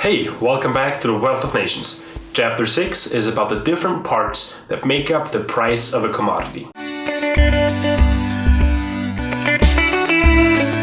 Hey, welcome back to the Wealth of Nations. Chapter 6 is about the different parts that make up the price of a commodity.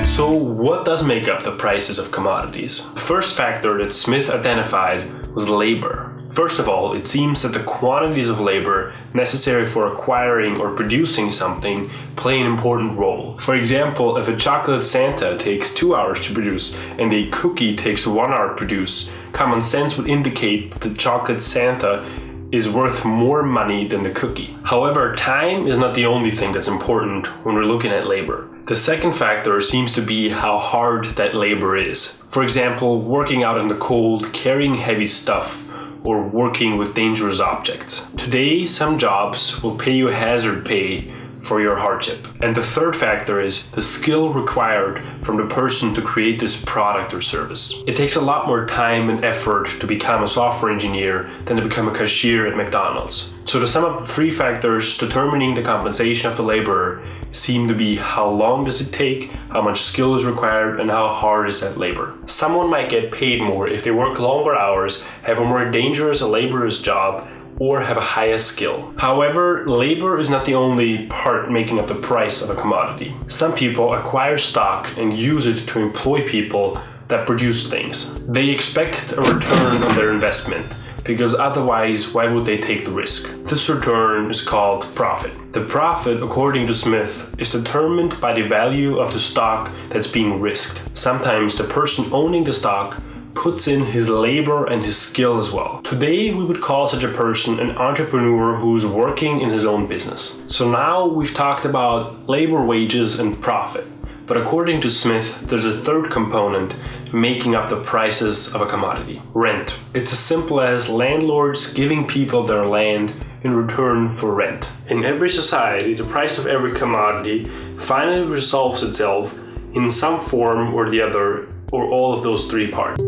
So what does make up the prices of commodities? The first factor that Smith identified was labor. First of all, it seems that the quantities of labor necessary for acquiring or producing something play an important role. For example, if a chocolate Santa takes 2 hours to produce and a cookie takes 1 hour to produce, common sense would indicate that the chocolate Santa is worth more money than the cookie. However, time is not the only thing that's important when we're looking at labor. The second factor seems to be how hard that labor is. For example, working out in the cold, carrying heavy stuff, or working with dangerous objects. Today, some jobs will pay you hazard pay for your hardship. And the third factor is the skill required from the person to create this product or service. It takes a lot more time and effort to become a software engineer than to become a cashier at McDonald's. So to sum up the three factors determining the compensation of the laborer seem to be how long does it take, how much skill is required, and how hard is that labor. Someone might get paid more if they work longer hours, have a more dangerous or laborious job, or have a higher skill. However, labor is not the only part making up the price of a commodity. Some people acquire stock and use it to employ people that produce things. They expect a return on their investment, because otherwise, why would they take the risk? This return is called profit. The profit, according to Smith, is determined by the value of the stock that's being risked. Sometimes the person owning the stock puts in his labor and his skill as well. Today, we would call such a person an entrepreneur who's working in his own business. So now we've talked about labor, wages, and profit. But according to Smith, there's a third component making up the prices of a commodity: rent. It's as simple as landlords giving people their land in return for rent. In every society, the price of every commodity finally resolves itself in some form or the other, or all of those three parts.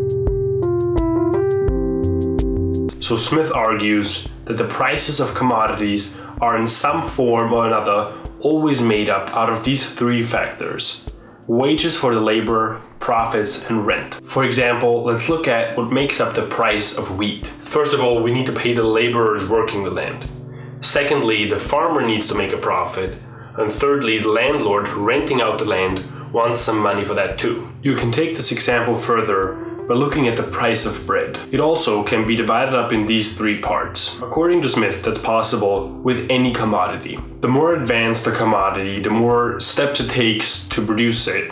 So Smith argues that the prices of commodities are in some form or another always made up out of these three factors: wages for the labor, profits, and rent. For example, let's look at what makes up the price of wheat. First of all, we need to pay the laborers working the land. Secondly, the farmer needs to make a profit. And thirdly, the landlord renting out the land wants some money for that too. You can take this example further by looking at the price of bread. It also can be divided up in these three parts. According to Smith, that's possible with any commodity. The more advanced the commodity, the more steps it takes to produce it,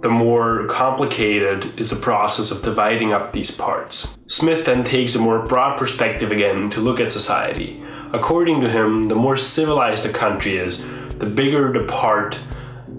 the more complicated is the process of dividing up these parts. Smith then takes a more broad perspective again to look at society. According to him, the more civilized a country is, the bigger the part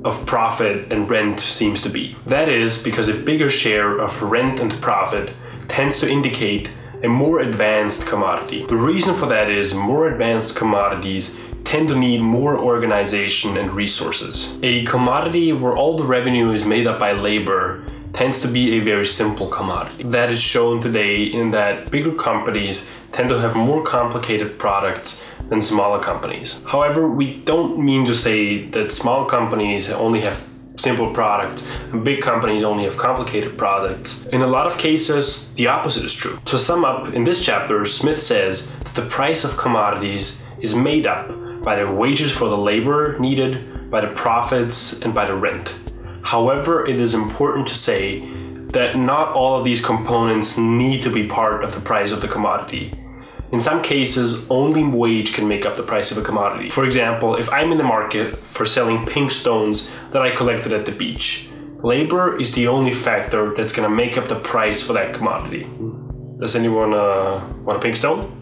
of profit and rent seems to be. That is because a bigger share of rent and profit tends to indicate a more advanced commodity. The reason for that is more advanced commodities tend to need more organization and resources. A commodity where all the revenue is made up by labor tends to be a very simple commodity. That is shown today in that bigger companies tend to have more complicated products than smaller companies. However, we don't mean to say that small companies only have simple products and big companies only have complicated products. In a lot of cases, the opposite is true. To sum up, in this chapter, Smith says that the price of commodities is made up by the wages for the labor needed, by the profits, and by the rent. However, it is important to say that not all of these components need to be part of the price of the commodity. In some cases, only wage can make up the price of a commodity. For example, if I'm in the market for selling pink stones that I collected at the beach, labor is the only factor that's going to make up the price for that commodity. Does anyone want a pink stone?